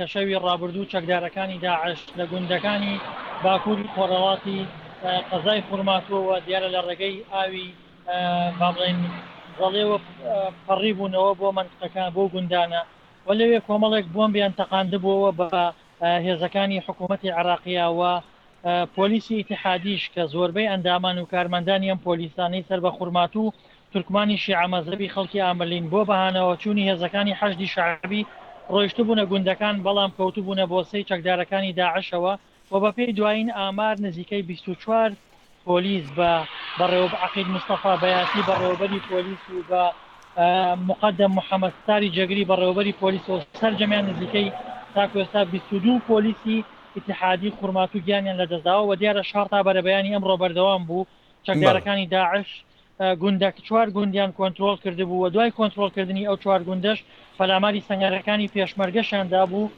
کە شەوی ڕابردوو چەکدارەکانی داعش لە گوندەکانی باکووری خۆڕەواتی قەزای فورماتۆوە دیارە لە ڕێگەی ئاوی با بڵێن زەڵێەوە پەڕی بوونەوە بۆ منطقەکان بۆ گوندانە و لەوێ کۆمەڵێک بۆمبیان تەقاندبووەوە بە هێزەکانی حکوومەتی عراقیەوە پۆلیسی ئیتحادیش کە زۆربەی ئەندامان و کارمەندانی ئەم پۆلیسانەی سەر بە خورمات و تورکمانی شیعەمەزەبی خەڵکی ئامرلین بۆ بەهانەوە چوونی هێزەکانی حەشدی شعبی ڕۆیشت بوونە گوندەکان بەڵام کەوتو بوونە بۆ سەی چەکدارەکانی داعشەوە و بەپێی دوایین ئامار نزیکەی 24 پۆلیس بەڕێوە عقید مستەفا بەیاتی بەڕێوەبەری پۆلیس و بە مقدم محەممەدستاری جەگری بەڕێوەبەری پۆلیس و سەررجەمیان نزیکەی تاکو ئێستا 22 پۆلیسی اتحادی خورمات و گیانیان لە دەستداوە و دیارە شارتا بەرەبەیانی ئەمڕۆ بەردەوام بوو چەکدارەکانی داعش گوندەك چوار گوندیان کۆنتترۆل کرده بوو و دوای کۆنتترۆلکردنی ئەو چوار گوندەش پەلاماری سەنگەرەکانی پێشمەرگەشاندا بوو